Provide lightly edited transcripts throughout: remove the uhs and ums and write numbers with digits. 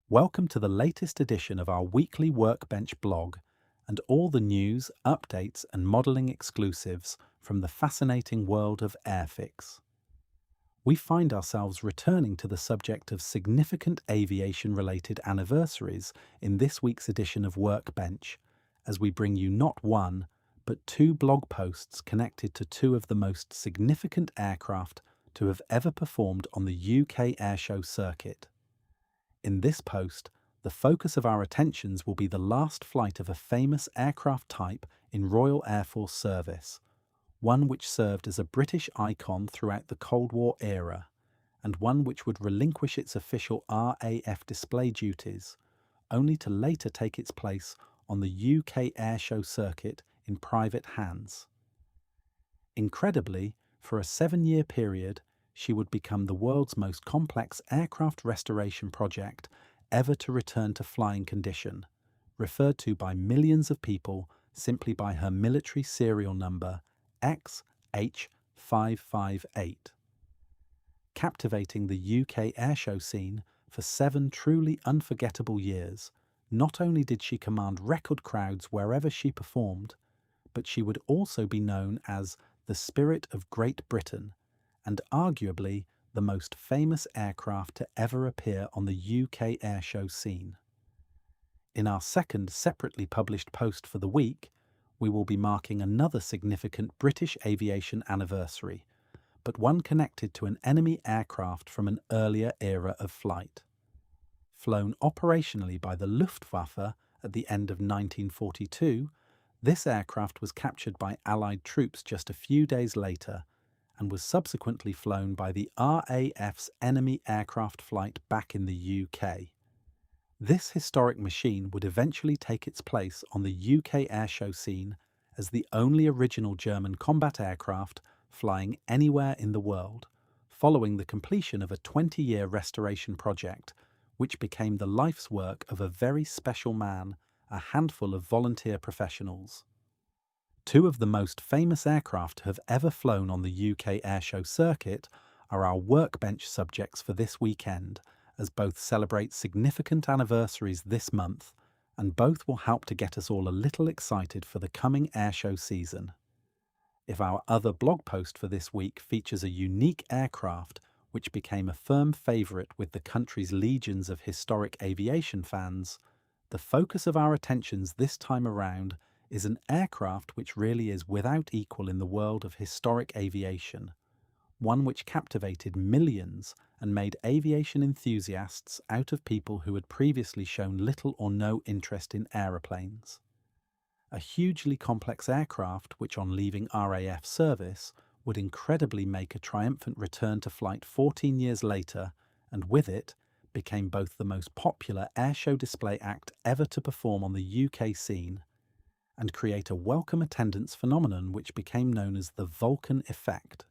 Welcome to the latest edition of our weekly Workbench blog and all the news, updates and modelling exclusives from the fascinating world of Airfix. We find ourselves returning to the subject of significant aviation-related anniversaries in this week's edition of Workbench, as we bring you not one, but two blog posts connected to two of the most significant aircraft to have ever performed on the UK Airshow circuit. In this post, the focus of our attentions will be the last flight of a famous aircraft type in Royal Air Force service, one which served as a British icon throughout the Cold War era, and one which would relinquish its official RAF display duties, only to later take its place on the UK Airshow circuit in private hands. Incredibly, for a 7-year period, she would become the world's most complex aircraft restoration project ever to return to flying condition, referred to by millions of people simply by her military serial number XH558. Captivating the UK airshow scene for 7 truly unforgettable years, not only did she command record crowds wherever she performed, but she would also be known as the Spirit of Great Britain, and arguably the most famous aircraft to ever appear on the UK airshow scene. In our second separately published post for the week, we will be marking another significant British aviation anniversary, but one connected to an enemy aircraft from an earlier era of flight. Flown operationally by the Luftwaffe at the end of 1942, this aircraft was captured by Allied troops just a few days later and was subsequently flown by the RAF's enemy aircraft flight back in the UK. This historic machine would eventually take its place on the UK airshow scene as the only original German combat aircraft flying anywhere in the world, following the completion of a 20-year restoration project, which became the life's work of a very special man, a handful of volunteer professionals. Two of the most famous aircraft to have ever flown on the UK airshow circuit are our Workbench subjects for this weekend, as both celebrate significant anniversaries this month, and both will help to get us all a little excited for the coming airshow season. If our other blog post for this week features a unique aircraft which became a firm favourite with the country's legions of historic aviation fans, the focus of our attentions this time around is an aircraft which really is without equal in the world of historic aviation, one which captivated millions and made aviation enthusiasts out of people who had previously shown little or no interest in aeroplanes. A hugely complex aircraft which, on leaving RAF service, would incredibly make a triumphant return to flight 14 years later, and with it, became both the most popular airshow display act ever to perform on the UK scene, and create a welcome attendance phenomenon which became known as the Vulcan effect.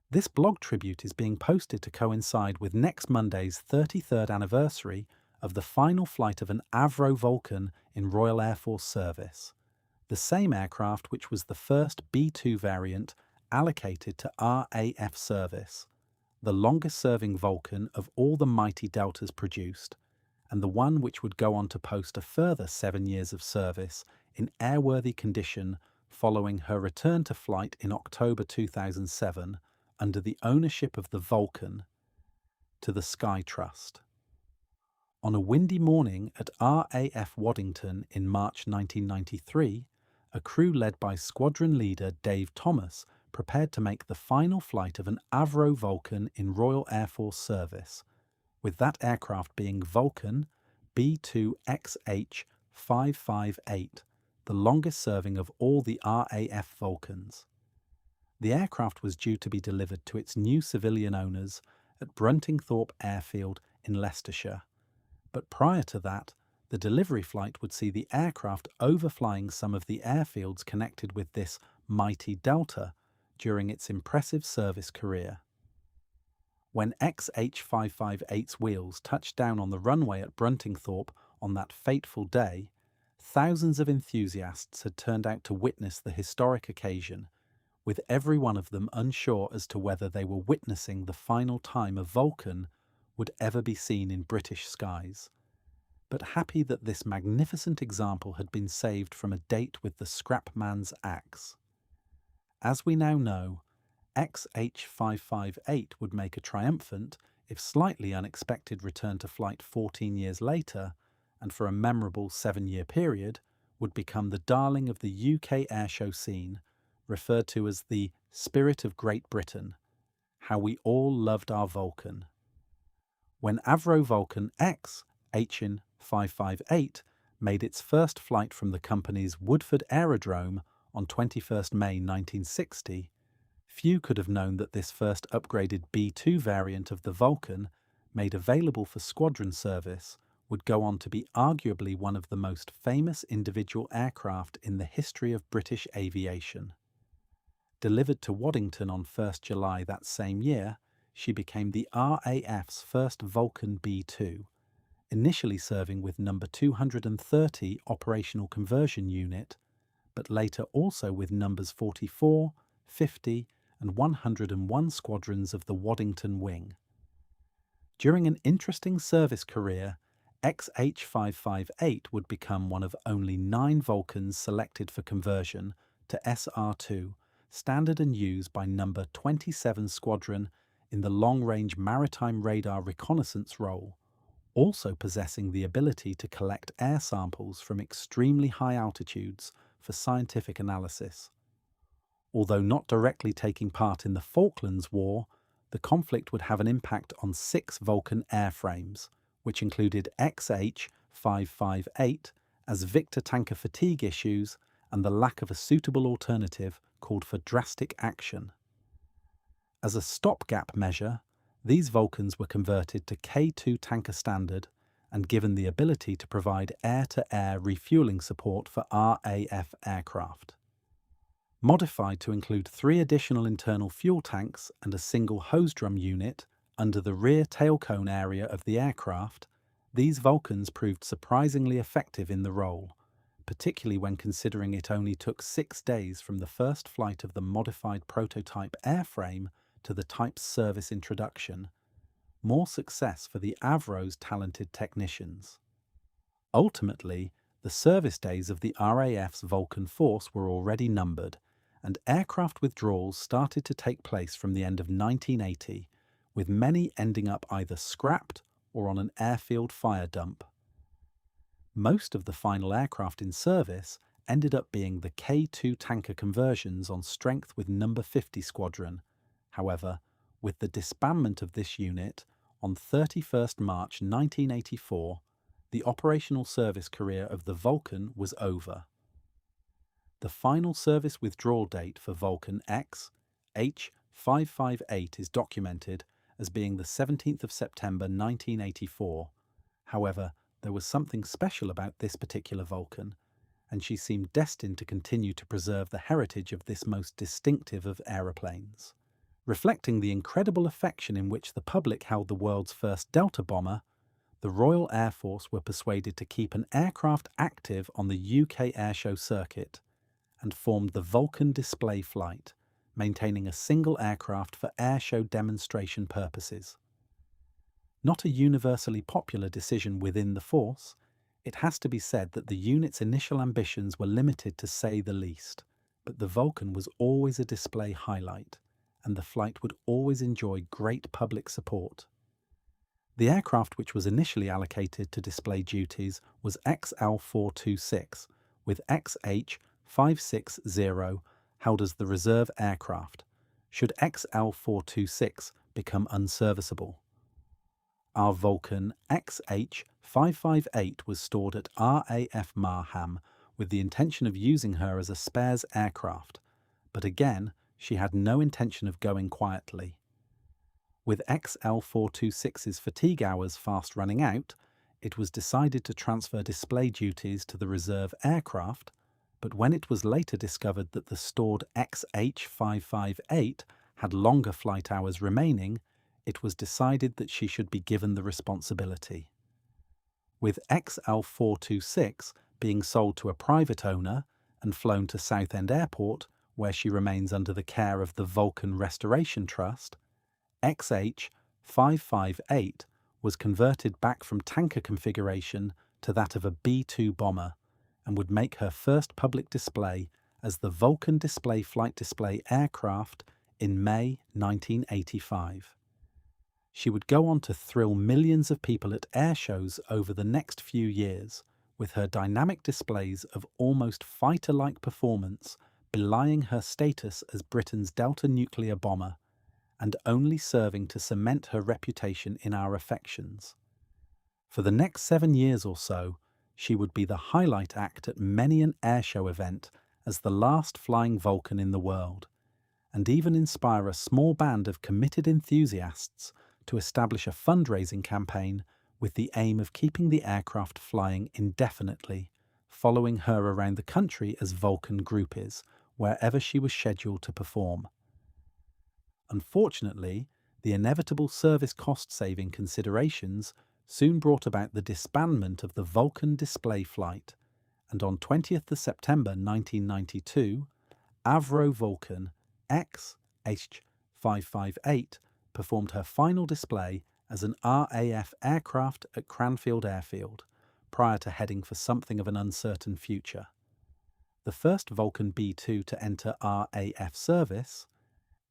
This blog tribute is being posted to coincide with next Monday's 33rd anniversary of the final flight of an Avro Vulcan in Royal Air Force service, the same aircraft which was the first B-2 variant allocated to RAF service, the longest-serving Vulcan of all the mighty Deltas produced, and the one which would go on to post a further 7 years of service in airworthy condition following her return to flight in October 2007 under the ownership of the Vulcan to the Sky Trust. On a windy morning at RAF Waddington in March 1993, a crew led by squadron leader Dave Thomas prepared to make the final flight of an Avro Vulcan in Royal Air Force service, with that aircraft being Vulcan B2XH558, the longest serving of all the RAF Vulcans. The aircraft was due to be delivered to its new civilian owners at Bruntingthorpe Airfield in Leicestershire, but prior to that, the delivery flight would see the aircraft overflying some of the airfields connected with this mighty Delta during its impressive service career. When XH558's wheels touched down on the runway at Bruntingthorpe on that fateful day, thousands of enthusiasts had turned out to witness the historic occasion, with every one of them unsure as to whether they were witnessing the final time a Vulcan would ever be seen in British skies, but happy that this magnificent example had been saved from a date with the scrapman's axe. As we now know, XH558 would make a triumphant, if slightly unexpected, return to flight 14 years later, and for a memorable 7-year period, would become the darling of the UK Airshow scene, referred to as the Spirit of Great Britain. How we all loved our Vulcan. When Avro Vulcan X HN 558 made its first flight from the company's Woodford Aerodrome on 21st May 1960, few could have known that this first upgraded B2 variant of the Vulcan, made available for squadron service, would go on to be arguably one of the most famous individual aircraft in the history of British aviation. Delivered to Waddington on 1st July that same year, she became the RAF's first Vulcan B2, initially serving with number 230 Operational Conversion Unit, but later also with numbers 44, 50 and 101 squadrons of the Waddington Wing. During an interesting service career, XH558 would become one of only 9 Vulcans selected for conversion to SR2, standard and used by number 27 Squadron in the long-range maritime radar reconnaissance role, also possessing the ability to collect air samples from extremely high altitudes for scientific analysis. Although not directly taking part in the Falklands War, the conflict would have an impact on 6 Vulcan airframes, which included XH558, as Victor tanker fatigue issues and the lack of a suitable alternative called for drastic action. As a stopgap measure, these Vulcans were converted to K2 tanker standard and given the ability to provide air-to-air refueling support for RAF aircraft. Modified to include 3 additional internal fuel tanks and a single hose drum unit under the rear tailcone area of the aircraft, these Vulcans proved surprisingly effective in the role, particularly when considering it only took 6 days from the first flight of the modified prototype airframe to the type's service introduction. More success for the Avro's talented technicians. Ultimately, the service days of the RAF's Vulcan force were already numbered, and aircraft withdrawals started to take place from the end of 1980, with many ending up either scrapped or on an airfield fire dump. Most of the final aircraft in service ended up being the K2 tanker conversions on strength with number 50 Squadron. However, with the disbandment of this unit, on 31st March 1984, the operational service career of the Vulcan was over. The final service withdrawal date for Vulcan X H558 is documented as being the 17th of September 1984. However, there was something special about this particular Vulcan, and she seemed destined to continue to preserve the heritage of this most distinctive of aeroplanes. Reflecting the incredible affection in which the public held the world's first Delta bomber, the Royal Air Force were persuaded to keep an aircraft active on the UK Airshow circuit and formed the Vulcan display flight, maintaining a single aircraft for airshow demonstration purposes. Not a universally popular decision within the force, it has to be said that the unit's initial ambitions were limited to say the least, but the Vulcan was always a display highlight, and the flight would always enjoy great public support. The aircraft which was initially allocated to display duties was XL426, with XH560 held as the reserve aircraft, should XL426 become unserviceable. Our Vulcan XH558 was stored at RAF Marham with the intention of using her as a spares aircraft, but again, she had no intention of going quietly. With XL426's fatigue hours fast running out, it was decided to transfer display duties to the reserve aircraft, but when it was later discovered that the stored XH558 had longer flight hours remaining, it was decided that she should be given the responsibility. With XL426 being sold to a private owner and flown to Southend Airport, where she remains under the care of the Vulcan Restoration Trust, XH558 was converted back from tanker configuration to that of a B-2 bomber and would make her first public display as the Vulcan Display Flight Display aircraft in May 1985. She would go on to thrill millions of people at airshows over the next few years, with her dynamic displays of almost fighter-like performance belying her status as Britain's Delta nuclear bomber and only serving to cement her reputation in our affections. For the next 7 years or so, she would be the highlight act at many an airshow event as the last flying Vulcan in the world, and even inspire a small band of committed enthusiasts to establish a fundraising campaign with the aim of keeping the aircraft flying indefinitely, following her around the country as Vulcan groupies, wherever she was scheduled to perform. Unfortunately, the inevitable service cost-saving considerations soon brought about the disbandment of the Vulcan display flight, and on 20th of September 1992, Avro Vulcan XH558 performed her final display as an RAF aircraft at Cranfield Airfield, prior to heading for something of an uncertain future. The first Vulcan B-2 to enter RAF service,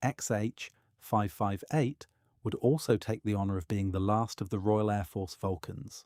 XH558, would also take the honour of being the last of the Royal Air Force Vulcans.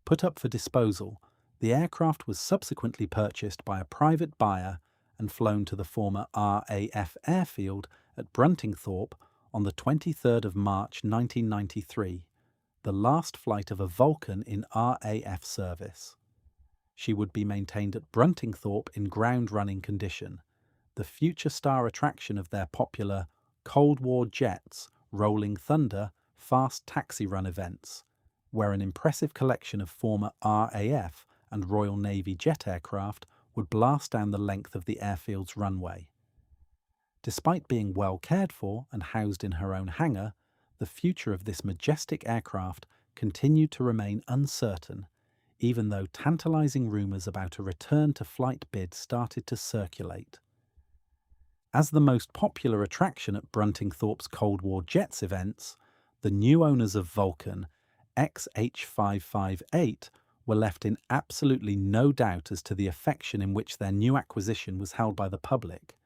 Put up for disposal, the aircraft was subsequently purchased by a private buyer and flown to the former RAF airfield at Bruntingthorpe on the 23rd of March 1993, the last flight of a Vulcan in RAF service. She would be maintained at Bruntingthorpe in ground-running condition, the future star attraction of their popular Cold War Jets, Rolling Thunder, fast taxi run events, where an impressive collection of former RAF and Royal Navy jet aircraft would blast down the length of the airfield's runway. Despite being well cared for and housed in her own hangar, the future of this majestic aircraft continued to remain uncertain, even though tantalizing rumours about a return to flight bid started to circulate. As the most popular attraction at Bruntingthorpe's Cold War Jets events, the new owners of Vulcan XH558 were left in absolutely no doubt as to the affection in which their new acquisition was held by the public.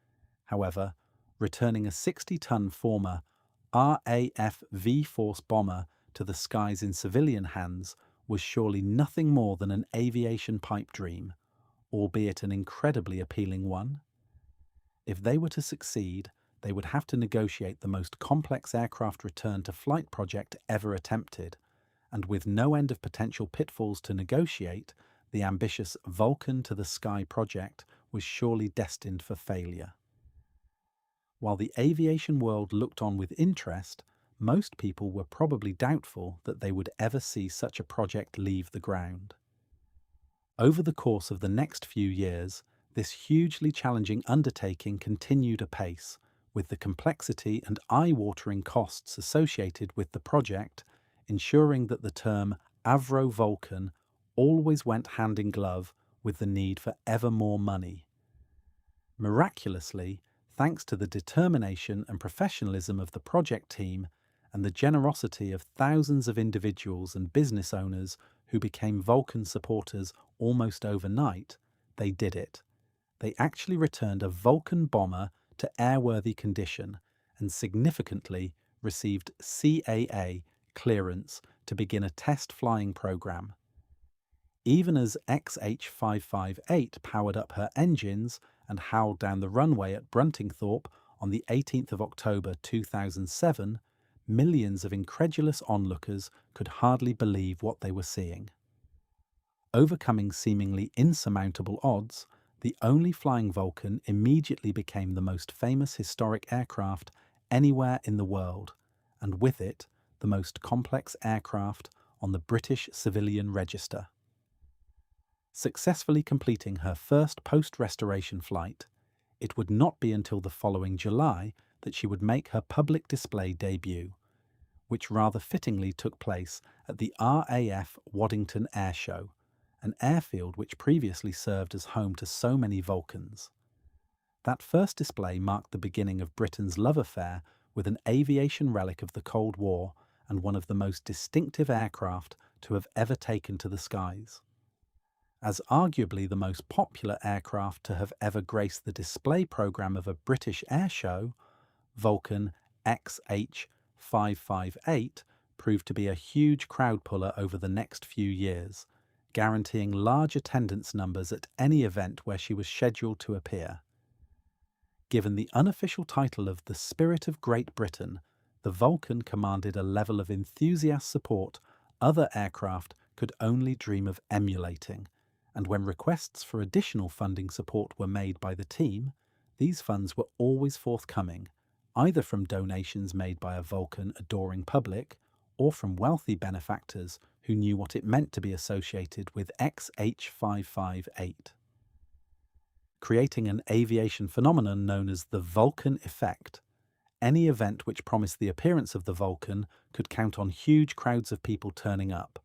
However, returning a 60-ton former RAF V-Force bomber to the skies in civilian hands was surely nothing more than an aviation pipe dream, albeit an incredibly appealing one. If they were to succeed, they would have to negotiate the most complex aircraft return to flight project ever attempted, and with no end of potential pitfalls to negotiate, the ambitious Vulcan to the Sky project was surely destined for failure. While the aviation world looked on with interest, most people were probably doubtful that they would ever see such a project leave the ground. Over the course of the next few years, this hugely challenging undertaking continued apace, with the complexity and eye-watering costs associated with the project, ensuring that the term Avro Vulcan always went hand in glove with the need for ever more money. Miraculously, thanks to the determination and professionalism of the project team and the generosity of thousands of individuals and business owners who became Vulcan supporters almost overnight, they did it. They actually returned a Vulcan bomber to airworthy condition and significantly received CAA clearance to begin a test flying program. Even as XH558 powered up her engines and howled down the runway at Bruntingthorpe on the 18th of October 2007, millions of incredulous onlookers could hardly believe what they were seeing. Overcoming seemingly insurmountable odds, the only flying Vulcan immediately became the most famous historic aircraft anywhere in the world, and with it, the most complex aircraft on the British civilian register. Successfully completing her first post-restoration flight, it would not be until the following July that she would make her public display debut, which rather fittingly took place at the RAF Waddington Airshow, an airfield which previously served as home to so many Vulcans. That first display marked the beginning of Britain's love affair with an aviation relic of the Cold War and one of the most distinctive aircraft to have ever taken to the skies. As arguably the most popular aircraft to have ever graced the display programme of a British airshow, Vulcan XH558 proved to be a huge crowd puller over the next few years, guaranteeing large attendance numbers at any event where she was scheduled to appear. Given the unofficial title of the Spirit of Great Britain, the Vulcan commanded a level of enthusiast support other aircraft could only dream of emulating, and when requests for additional funding support were made by the team, these funds were always forthcoming, either from donations made by a Vulcan adoring public or from wealthy benefactors who knew what it meant to be associated with XH558. Creating an aviation phenomenon known as the Vulcan effect, any event which promised the appearance of the Vulcan could count on huge crowds of people turning up,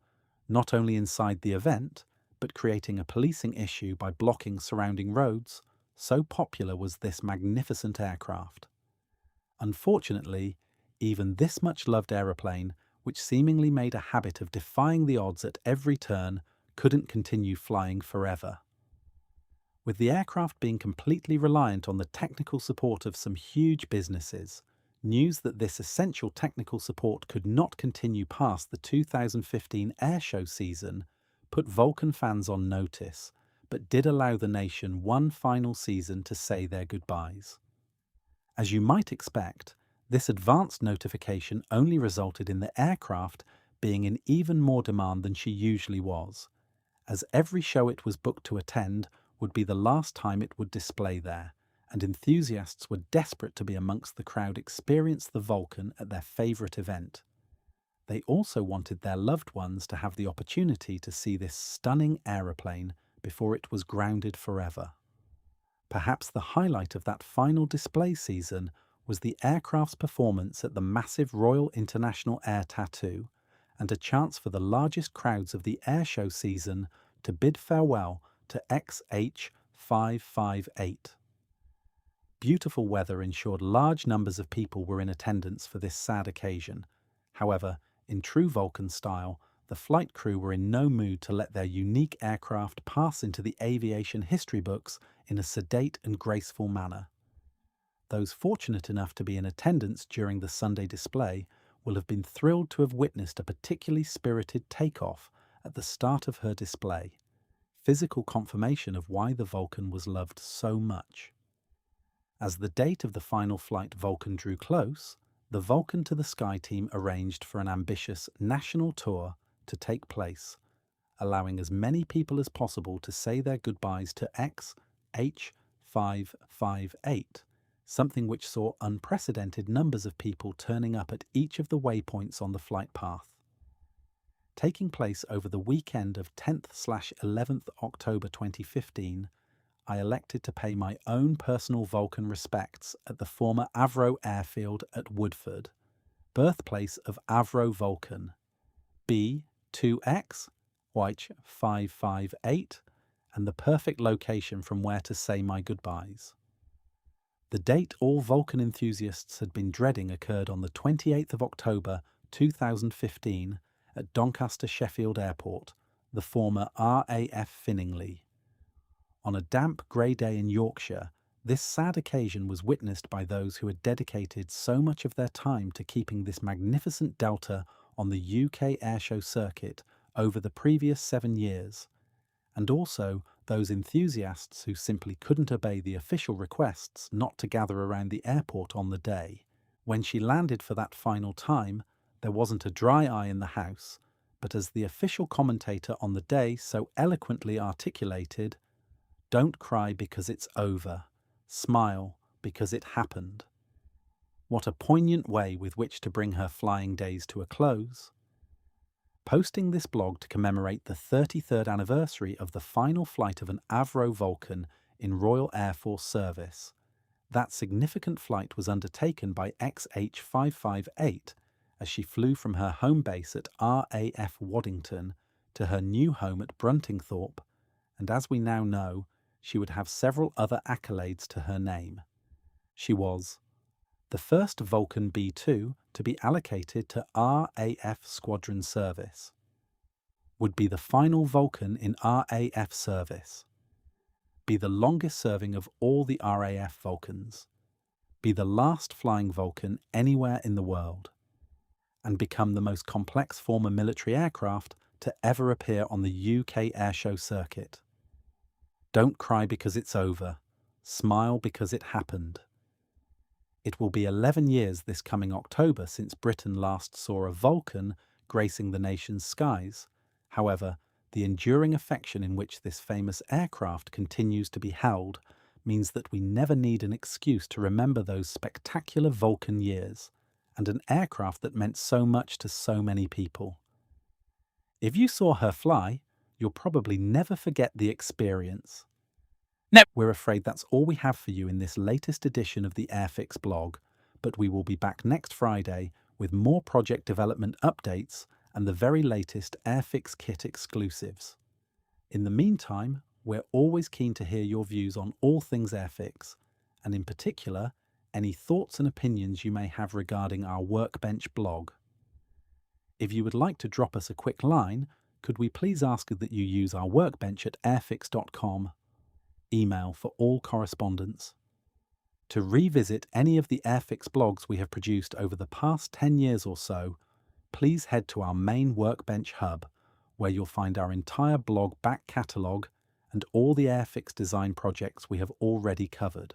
not only inside the event, but creating a policing issue by blocking surrounding roads, so popular was this magnificent aircraft. Unfortunately, even this much-loved aeroplane, which seemingly made a habit of defying the odds at every turn, couldn't continue flying forever. With the aircraft being completely reliant on the technical support of some huge businesses, news that this essential technical support could not continue past the 2015 airshow season put Vulcan fans on notice, but did allow the nation one final season to say their goodbyes. As you might expect, this advanced notification only resulted in the aircraft being in even more demand than she usually was, as every show it was booked to attend would be the last time it would display there, and enthusiasts were desperate to be amongst the crowd experience the Vulcan at their favourite event. They also wanted their loved ones to have the opportunity to see this stunning aeroplane before it was grounded forever. Perhaps the highlight of that final display season was the aircraft's performance at the massive Royal International Air Tattoo, and a chance for the largest crowds of the airshow season to bid farewell to XH558. Beautiful weather ensured large numbers of people were in attendance for this sad occasion. However, in true Vulcan style, the flight crew were in no mood to let their unique aircraft pass into the aviation history books in a sedate and graceful manner. Those fortunate enough to be in attendance during the Sunday display will have been thrilled to have witnessed a particularly spirited takeoff at the start of her display, physical confirmation of why the Vulcan was loved so much. As the date of the final flight Vulcan drew close, the Vulcan to the Sky team arranged for an ambitious national tour to take place, allowing as many people as possible to say their goodbyes to XH558, something which saw unprecedented numbers of people turning up at each of the waypoints on the flight path. Taking place over the weekend of 10th/11th October 2015, I elected to pay my own personal Vulcan respects at the former Avro airfield at Woodford, birthplace of Avro Vulcan, B2X, White 558, and the perfect location from where to say my goodbyes. The date all Vulcan enthusiasts had been dreading occurred on the 28th of October 2015 at Doncaster Sheffield Airport, the former RAF Finningley. On a damp grey day in Yorkshire, this sad occasion was witnessed by those who had dedicated so much of their time to keeping this magnificent Delta on the UK Airshow circuit over the previous 7 years, and also those enthusiasts who simply couldn't obey the official requests not to gather around the airport on the day. When she landed for that final time, there wasn't a dry eye in the house, but as the official commentator on the day so eloquently articulated, "Don't cry because it's over. Smile because it happened." What a poignant way with which to bring her flying days to a close. Posting this blog to commemorate the 33rd anniversary of the final flight of an Avro Vulcan in Royal Air Force service, that significant flight was undertaken by XH558 as she flew from her home base at RAF Waddington to her new home at Bruntingthorpe, and as we now know, she would have several other accolades to her name. She was the first Vulcan B-2 to be allocated to RAF squadron service. Would be the final Vulcan in RAF service. Be the longest serving of all the RAF Vulcans. Be the last flying Vulcan anywhere in the world. And become the most complex former military aircraft to ever appear on the UK Airshow circuit. Don't cry because it's over. Smile because it happened. It will be 11 years this coming October since Britain last saw a Vulcan gracing the nation's skies. However, the enduring affection in which this famous aircraft continues to be held means that we never need an excuse to remember those spectacular Vulcan years and an aircraft that meant so much to so many people. If you saw her fly, you'll probably never forget the experience. We're afraid that's all we have for you in this latest edition of the Airfix blog, but we will be back next Friday with more project development updates and the very latest Airfix kit exclusives. In the meantime, we're always keen to hear your views on all things Airfix, and in particular, any thoughts and opinions you may have regarding our Workbench blog. If you would like to drop us a quick line, could we please ask that you use our Workbench at airfix.com, email for all correspondence. To revisit any of the Airfix blogs we have produced over the past 10 years or so, please head to our main Workbench hub, where you'll find our entire blog back catalogue and all the Airfix design projects we have already covered.